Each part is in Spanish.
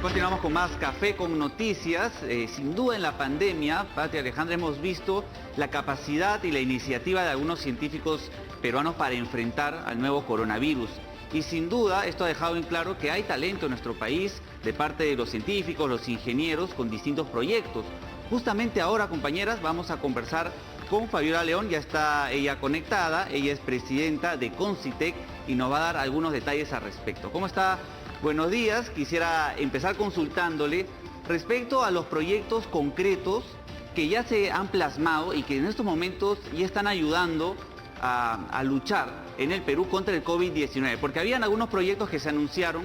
Continuamos con más Café con Noticias. Sin duda en la pandemia, Patria Alejandra, hemos visto la capacidad y la iniciativa de algunos científicos peruanos para enfrentar al nuevo coronavirus. Y sin duda esto ha dejado en claro que hay talento en nuestro país de parte de los científicos, los ingenieros con distintos proyectos. Justamente ahora, compañeras, vamos a conversar con Fabiola León. Ya está ella conectada, ella es presidenta de Concitec y nos va a dar algunos detalles al respecto. ¿Cómo está? Buenos días, quisiera empezar consultándole respecto a los proyectos concretos que ya se han plasmado y que en estos momentos ya están ayudando a luchar en el Perú contra el COVID-19, porque habían algunos proyectos que se anunciaron,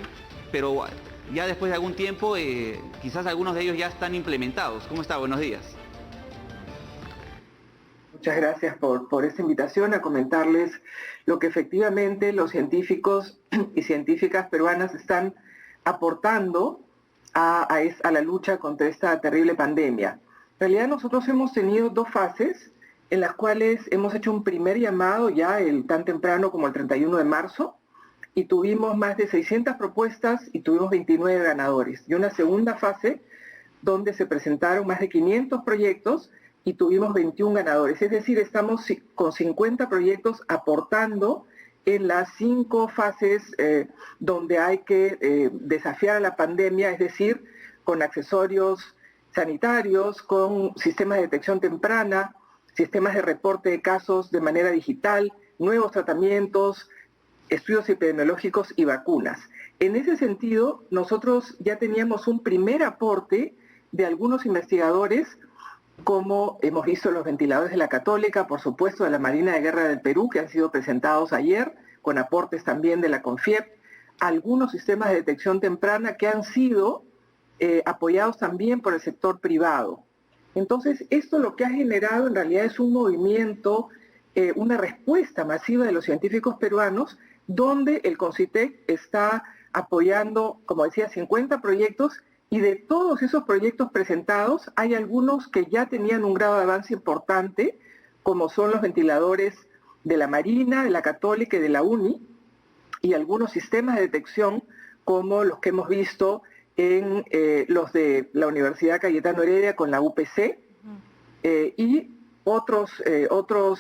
pero ya después de algún tiempo quizás algunos de ellos ya están implementados. ¿Cómo está? Buenos días. Muchas gracias por esta invitación a comentarles lo que efectivamente los científicos y científicas peruanas están aportando a la lucha contra esta terrible pandemia. En realidad nosotros hemos tenido dos fases en las cuales hemos hecho un primer llamado ya tan temprano como el 31 de marzo y tuvimos más de 600 propuestas y tuvimos 29 ganadores. Y una segunda fase donde se presentaron más de 500 proyectos y tuvimos 21 ganadores. Es decir, estamos con 50 proyectos aportando en las 5 fases donde hay que desafiar a la pandemia, es decir, con accesorios sanitarios, con sistemas de detección temprana, sistemas de reporte de casos de manera digital, nuevos tratamientos, estudios epidemiológicos y vacunas. En ese sentido, nosotros ya teníamos un primer aporte de algunos investigadores, como hemos visto los ventiladores de la Católica, por supuesto de la Marina de Guerra del Perú, que han sido presentados ayer, con aportes también de la CONFIEP, algunos sistemas de detección temprana que han sido apoyados también por el sector privado. Entonces, esto lo que ha generado en realidad es un movimiento, una respuesta masiva de los científicos peruanos, donde el Concitec está apoyando, como decía, 50 proyectos. Y de todos esos proyectos presentados, hay algunos que ya tenían un grado de avance importante, como son los ventiladores de la Marina, de la Católica y de la UNI, y algunos sistemas de detección, como los que hemos visto en los de la Universidad Cayetano Heredia con la UPC, y otros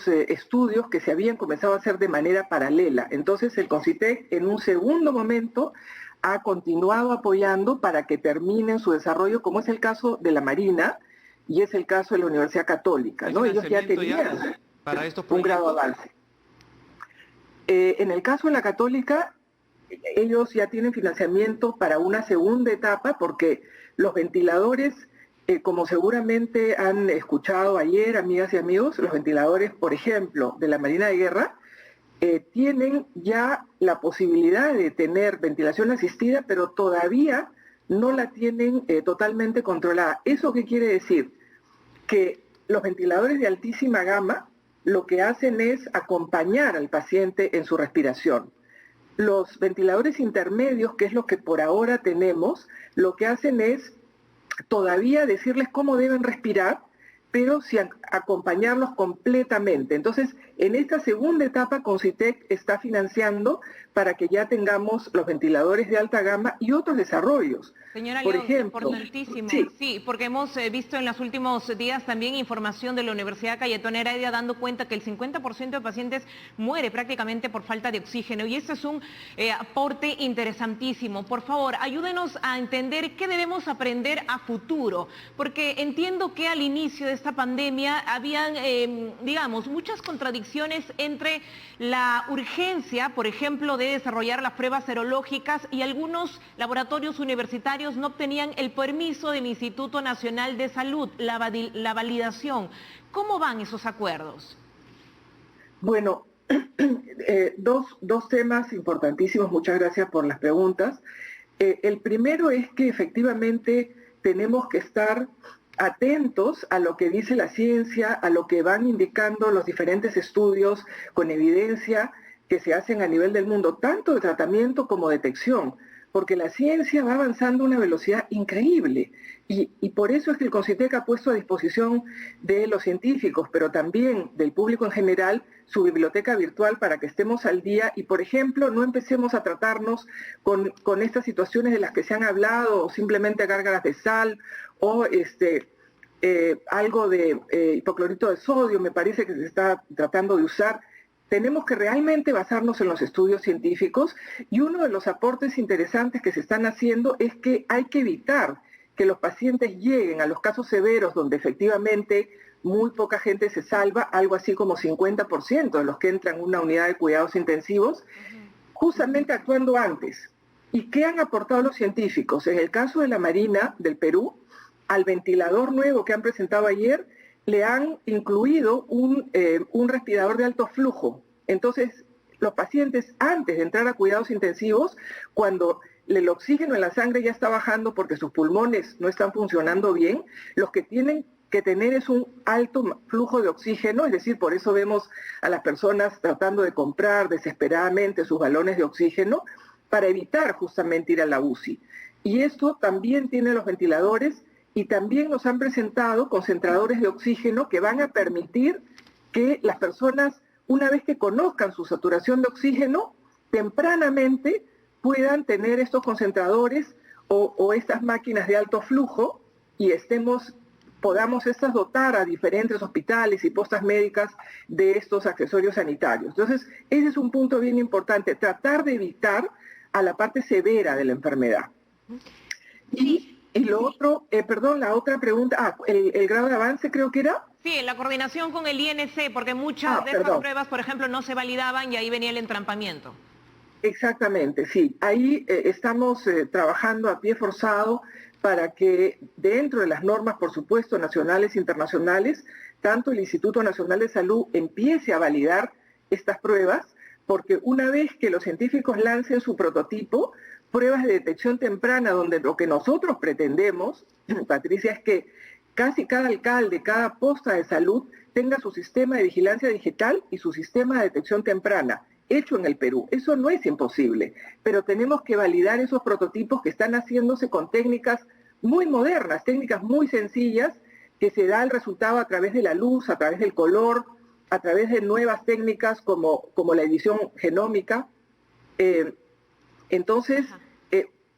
estudios que se habían comenzado a hacer de manera paralela. Entonces el Concitec, en un segundo momento, ha continuado apoyando para que terminen su desarrollo, como es el caso de la Marina y es el caso de la Universidad Católica, ¿no? Ellos ya tenían para estos un grado de avance. En el caso de la Católica, ellos ya tienen financiamiento para una segunda etapa, porque los ventiladores, como seguramente han escuchado ayer, amigas y amigos, los ventiladores, por ejemplo, de la Marina de Guerra, tienen ya la posibilidad de tener ventilación asistida, pero todavía no la tienen totalmente controlada. ¿Eso qué quiere decir? Que los ventiladores de altísima gama lo que hacen es acompañar al paciente en su respiración. Los ventiladores intermedios, que es lo que por ahora tenemos, lo que hacen es todavía decirles cómo deben respirar, pero sin acompañarlos completamente. Entonces, en esta segunda etapa, Concitec está financiando para que ya tengamos los ventiladores de alta gama y otros desarrollos. Señora por León, ejemplo, importantísimo. Sí. Sí, porque hemos visto en los últimos días también información de la Universidad Cayetano Heredia dando cuenta que el 50% de pacientes muere prácticamente por falta de oxígeno, y eso es un aporte interesantísimo. Por favor, ayúdenos a entender qué debemos aprender a futuro, porque entiendo que al inicio de esta pandemia habían, digamos, muchas contradicciones entre la urgencia, por ejemplo, de desarrollar las pruebas serológicas, y algunos laboratorios universitarios no obtenían el permiso del Instituto Nacional de Salud, la validación. ¿Cómo van esos acuerdos? Bueno, dos temas importantísimos, muchas gracias por las preguntas. El primero es que efectivamente tenemos que estar atentos a lo que dice la ciencia, a lo que van indicando los diferentes estudios con evidencia que se hacen a nivel del mundo, tanto de tratamiento como detección, porque la ciencia va avanzando a una velocidad increíble. Y por eso es que el CONCITEC ha puesto a disposición de los científicos, pero también del público en general, su biblioteca virtual para que estemos al día y, por ejemplo, no empecemos a tratarnos con estas situaciones de las que se han hablado, o simplemente gárgaras de sal, o algo de hipoclorito de sodio, me parece que se está tratando de usar. Tenemos que realmente basarnos en los estudios científicos, y uno de los aportes interesantes que se están haciendo es que hay que evitar que los pacientes lleguen a los casos severos donde efectivamente muy poca gente se salva, algo así como 50% de los que entran en una unidad de cuidados intensivos, justamente actuando antes. ¿Y qué han aportado los científicos? En el caso de la Marina del Perú, al ventilador nuevo que han presentado ayer, le han incluido un respirador de alto flujo. Entonces, los pacientes, antes de entrar a cuidados intensivos, cuando el oxígeno en la sangre ya está bajando porque sus pulmones no están funcionando bien, los que tienen que tener es un alto flujo de oxígeno, es decir, por eso vemos a las personas tratando de comprar desesperadamente sus balones de oxígeno para evitar justamente ir a la UCI. Y esto también tiene los ventiladores, y también nos han presentado concentradores de oxígeno que van a permitir que las personas, una vez que conozcan su saturación de oxígeno, tempranamente puedan tener estos concentradores o estas máquinas de alto flujo, y podamos dotar a diferentes hospitales y postas médicas de estos accesorios sanitarios. Entonces, ese es un punto bien importante, tratar de evitar a la parte severa de la enfermedad. Y lo otro, la otra pregunta, el grado de avance creo que era. Sí, la coordinación con el INC, porque muchas de estas pruebas, por ejemplo, no se validaban y ahí venía el entrampamiento. Exactamente, sí. Ahí estamos trabajando a pie forzado para que dentro de las normas, por supuesto, nacionales e internacionales, tanto el Instituto Nacional de Salud empiece a validar estas pruebas, porque una vez que los científicos lancen su prototipo, pruebas de detección temprana, donde lo que nosotros pretendemos, Patricia, es que casi cada alcalde, cada posta de salud tenga su sistema de vigilancia digital y su sistema de detección temprana, hecho en el Perú. Eso no es imposible, pero tenemos que validar esos prototipos que están haciéndose con técnicas muy modernas, técnicas muy sencillas, que se da el resultado a través de la luz, a través del color, a través de nuevas técnicas como la edición genómica. Entonces,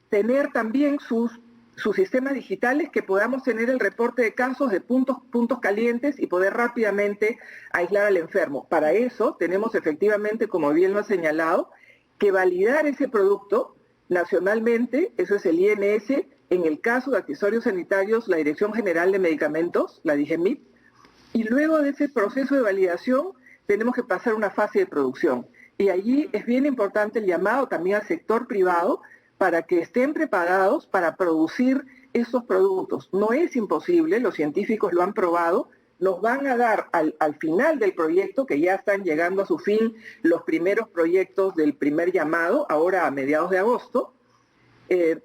tener también sus sistemas digitales, que podamos tener el reporte de casos de puntos calientes y poder rápidamente aislar al enfermo. Para eso tenemos efectivamente, como bien lo ha señalado, que validar ese producto nacionalmente, eso es el INS, en el caso de accesorios sanitarios, la Dirección General de Medicamentos, la DIGEMIT, y luego de ese proceso de validación tenemos que pasar a una fase de producción. Y allí es bien importante el llamado también al sector privado para que estén preparados para producir esos productos. No es imposible, los científicos lo han probado, nos van a dar al final del proyecto, que ya están llegando a su fin los primeros proyectos del primer llamado, ahora a mediados de agosto,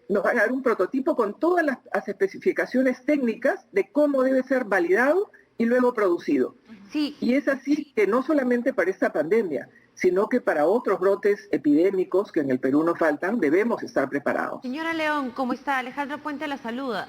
nos van a dar un prototipo con todas las especificaciones técnicas de cómo debe ser validado y luego producido. Sí. Y es así que no solamente para esta pandemia, sino que para otros brotes epidémicos que en el Perú no faltan, debemos estar preparados. Señora León, ¿cómo está? Alejandra Puente la saluda.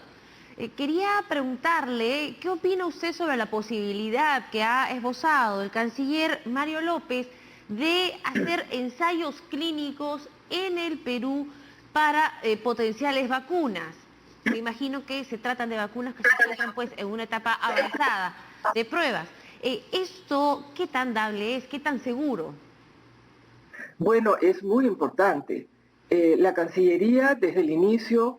Quería preguntarle, ¿qué opina usted sobre la posibilidad que ha esbozado el canciller Mario López de hacer ensayos clínicos en el Perú para potenciales vacunas? Me imagino que se tratan de vacunas que se encuentran pues en una etapa avanzada de pruebas. ¿Esto qué tan dable es? ¿Qué tan seguro? Bueno, es muy importante. La Cancillería desde el inicio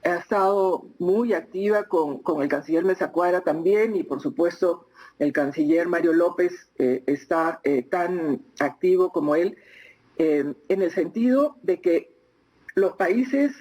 ha estado muy activa con el canciller Mesa Cuadra también, y por supuesto el canciller Mario López está tan activo como él, en el sentido de que los países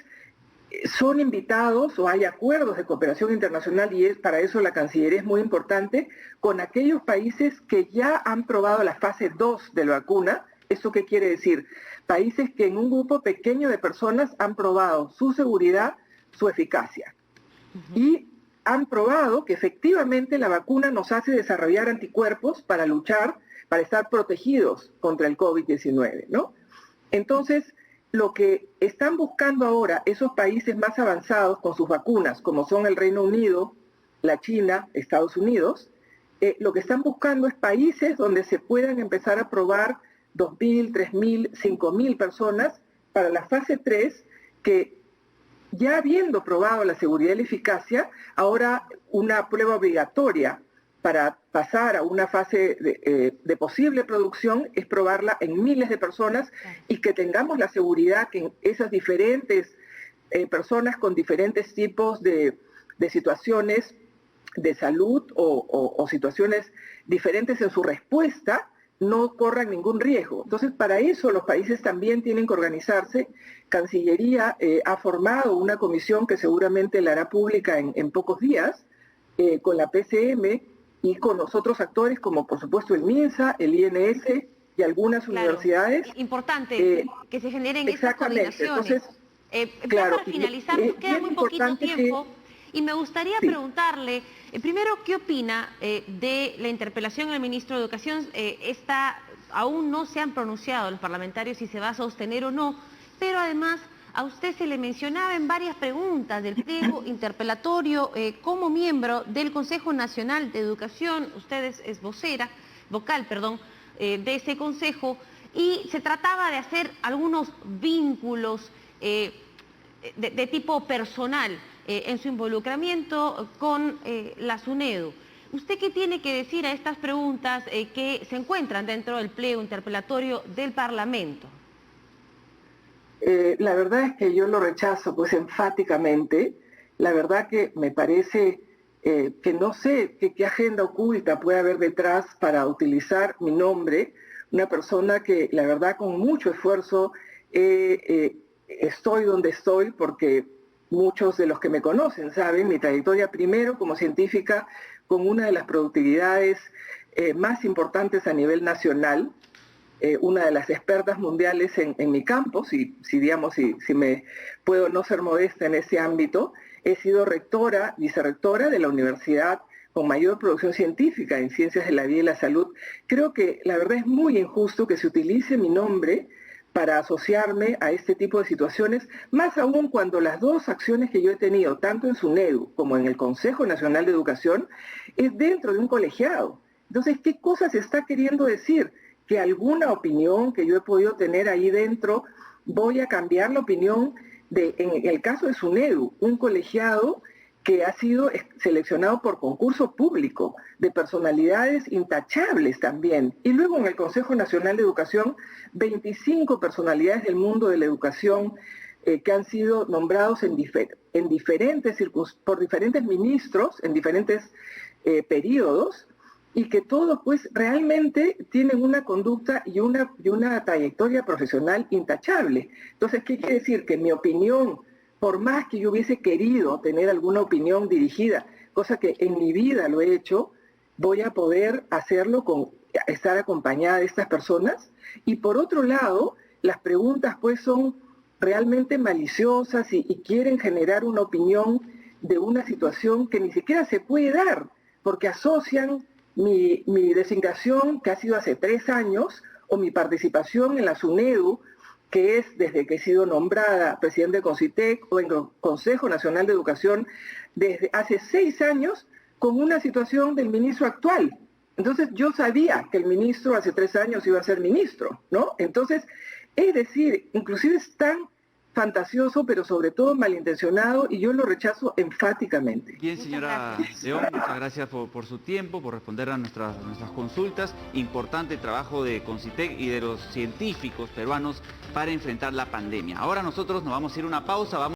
son invitados o hay acuerdos de cooperación internacional, y para eso la Cancillería es muy importante, con aquellos países que ya han probado la fase 2 de la vacuna. ¿Eso qué quiere decir? Países que en un grupo pequeño de personas han probado su seguridad, su eficacia. Y han probado que efectivamente la vacuna nos hace desarrollar anticuerpos para luchar, para estar protegidos contra el COVID-19, ¿no? Entonces, lo que están buscando ahora esos países más avanzados con sus vacunas, como son el Reino Unido, la China, Estados Unidos, lo que están buscando es países donde se puedan empezar a probar 2.000, 3.000, 5.000 personas para la fase 3, que ya habiendo probado la seguridad y la eficacia, ahora una prueba obligatoria para pasar a una fase de posible producción es probarla en miles de personas y que tengamos la seguridad que en esas diferentes personas con diferentes tipos de situaciones de salud o situaciones diferentes en su respuesta no corran ningún riesgo. Entonces, para eso los países también tienen que organizarse. Cancillería ha formado una comisión que seguramente la hará pública en pocos días, con la PCM y con los otros actores, como por supuesto el MINSA, el INS y algunas universidades. Importante que se generen esas coordinaciones. Entonces, claro, para finalizar, nos queda muy poquito tiempo. Y me gustaría preguntarle, primero, ¿qué opina de la interpelación al ministro de Educación? Aún no se han pronunciado los parlamentarios si se va a sostener o no, pero además a usted se le mencionaba en varias preguntas del pliego interpelatorio como miembro del Consejo Nacional de Educación, usted es vocal de ese consejo, y se trataba de hacer algunos vínculos de tipo personal en su involucramiento con la SUNEDU. ¿Usted qué tiene que decir a estas preguntas que se encuentran dentro del pliego interpelatorio del Parlamento? La verdad es que yo lo rechazo pues enfáticamente. La verdad que me parece que no sé qué agenda oculta puede haber detrás para utilizar mi nombre, una persona que la verdad con mucho esfuerzo estoy donde estoy, porque muchos de los que me conocen saben mi trayectoria primero como científica con una de las productividades más importantes a nivel nacional, una de las expertas mundiales en mi campo, si me puedo no ser modesta en ese ámbito. He sido vicerrectora de la universidad con mayor producción científica en ciencias de la vida y la salud. Creo que la verdad es muy injusto que se utilice mi nombre para asociarme a este tipo de situaciones, más aún cuando las dos acciones que yo he tenido, tanto en SUNEDU como en el Consejo Nacional de Educación, es dentro de un colegiado. Entonces, ¿qué cosa se está queriendo decir? Que alguna opinión que yo he podido tener ahí dentro, voy a cambiar la opinión en el caso de SUNEDU, un colegiado que ha sido seleccionado por concurso público, de personalidades intachables también. Y luego en el Consejo Nacional de Educación, 25 personalidades del mundo de la educación que han sido nombrados por diferentes ministros, en diferentes periodos, y que todos pues realmente tienen una conducta y una trayectoria profesional intachable. Entonces, ¿qué quiere decir? Que mi opinión, por más que yo hubiese querido tener alguna opinión dirigida, cosa que en mi vida lo he hecho, voy a poder hacerlo con estar acompañada de estas personas. Y por otro lado, las preguntas pues son realmente maliciosas y quieren generar una opinión de una situación que ni siquiera se puede dar, porque asocian mi designación, que ha sido hace 3 años, o mi participación en la SUNEDU, que es desde que he sido nombrada presidente de CONCITEC, o en el Consejo Nacional de Educación desde hace 6 años, con una situación del ministro actual. Entonces yo sabía que el ministro hace 3 años iba a ser ministro, ¿no? Entonces, es decir, inclusive es tan fantasioso, pero sobre todo malintencionado, y yo lo rechazo enfáticamente. Bien, señora León, muchas gracias por su tiempo, por responder a nuestras consultas. Importante trabajo de CONCITEC y de los científicos peruanos para enfrentar la pandemia. Ahora nosotros nos vamos a ir a una pausa.